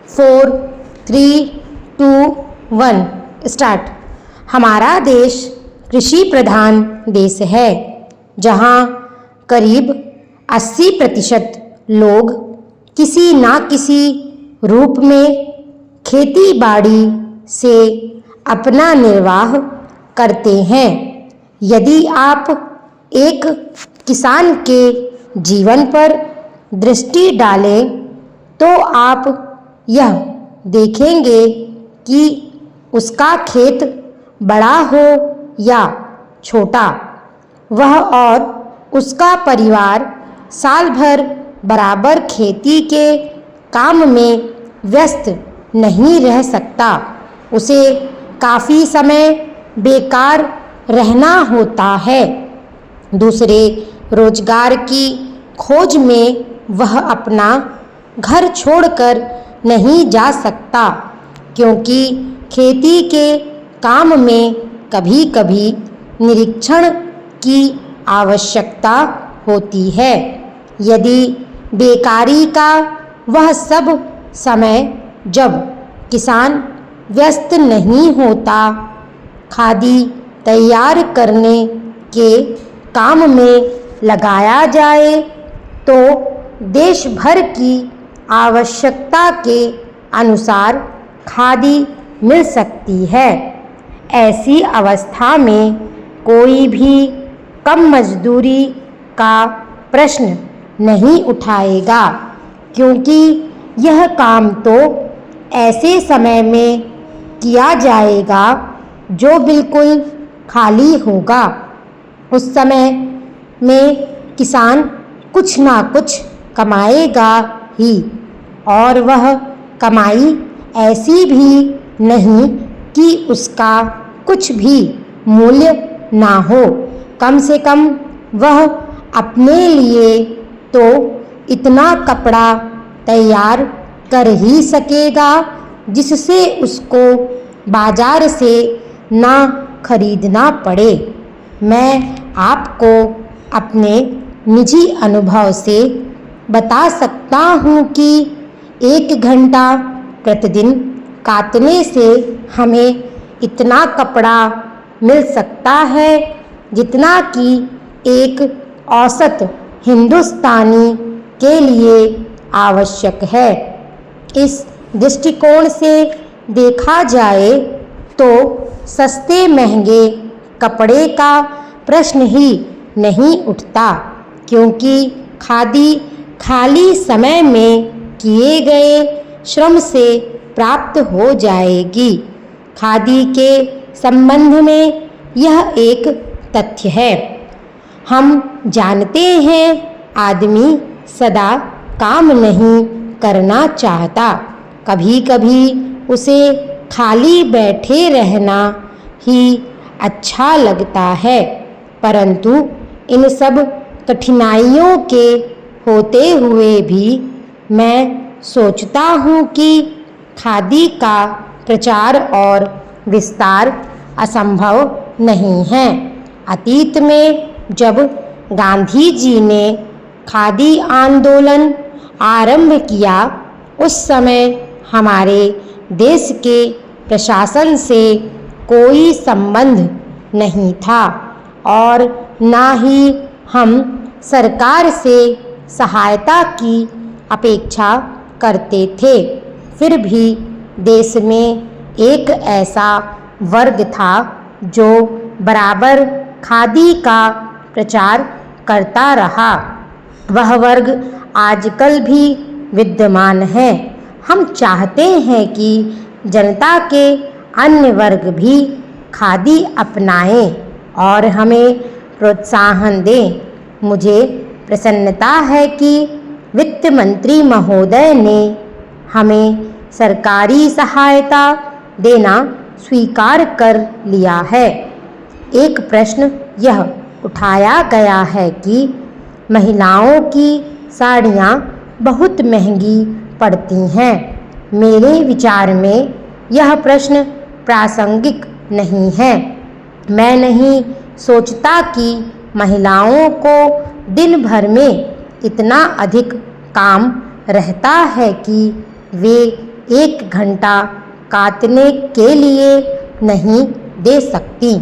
4, 3, 2, 1 start. हमारा देश कृषि प्रधान देश है, जहाँ करीब 80% लोग किसी न किसी रूप में खेती बाड़ी से अपना निर्वाह करते हैं। यदि आप एक किसान के जीवन पर दृष्टि डालें तो आप यह देखेंगे कि उसका खेत बड़ा हो या छोटा, वह और उसका परिवार साल भर बराबर खेती के काम में व्यस्त नहीं रह सकता। उसे काफ़ी समय बेकार रहना होता है। दूसरे रोजगार की खोज में वह अपना घर छोड़कर नहीं जा सकता, क्योंकि खेती के काम में कभी कभी निरीक्षण की आवश्यकता होती है। यदि बेकारी का वह सब समय जब किसान व्यस्त नहीं होता खादी तैयार करने के काम में लगाया जाए तो देश भर की आवश्यकता के अनुसार खादी मिल सकती है। ऐसी अवस्था में कोई भी कम मजदूरी का प्रश्न नहीं उठाएगा, क्योंकि यह काम तो ऐसे समय में किया जाएगा जो बिल्कुल खाली होगा। उस समय में किसान कुछ ना कुछ कमाएगा ही, और वह कमाई ऐसी भी नहीं कि उसका कुछ भी मूल्य ना हो। कम से कम वह अपने लिए तो इतना कपड़ा तैयार कर ही सकेगा जिससे उसको बाजार से ना खरीदना पड़े। मैं आपको अपने निजी अनुभव से बता सकता हूँ कि 1 घंटा प्रतिदिन काटने से हमें इतना कपड़ा मिल सकता है जितना कि एक औसत हिंदुस्तानी के लिए आवश्यक है। इस दृष्टिकोण से देखा जाए तो सस्ते महंगे कपड़े का प्रश्न ही नहीं उठता, क्योंकि खादी खाली समय में किए गए श्रम से प्राप्त हो जाएगी। खादी के संबंध में यह एक तथ्य है। हम जानते हैं आदमी सदा काम नहीं करना चाहता, कभी कभी उसे खाली बैठे रहना ही अच्छा लगता है। परंतु इन सब कठिनाइयों के होते हुए भी मैं सोचता हूँ कि खादी का प्रचार और विस्तार असंभव नहीं है। अतीत में जब गांधी जी ने खादी आंदोलन आरंभ किया, उस समय हमारे देश के प्रशासन से कोई संबंध नहीं था और ना ही हम सरकार से सहायता की अपेक्षा करते थे। फिर भी देश में एक ऐसा वर्ग था जो बराबर खादी का प्रचार करता रहा। वह वर्ग आजकल भी विद्यमान है। हम चाहते हैं कि जनता के अन्य वर्ग भी खादी अपनाएं और हमें प्रोत्साहन दें। मुझे प्रसन्नता है कि वित्त मंत्री महोदय ने हमें सरकारी सहायता देना स्वीकार कर लिया है। एक प्रश्न यह उठाया गया है कि महिलाओं की साड़ियाँ बहुत महंगी पड़ती हैं। मेरे विचार में यह प्रश्न प्रासंगिक नहीं है। मैं नहीं सोचता कि महिलाओं को दिन भर में इतना अधिक काम रहता है कि वे 1 घंटा काटने के लिए नहीं दे सकती।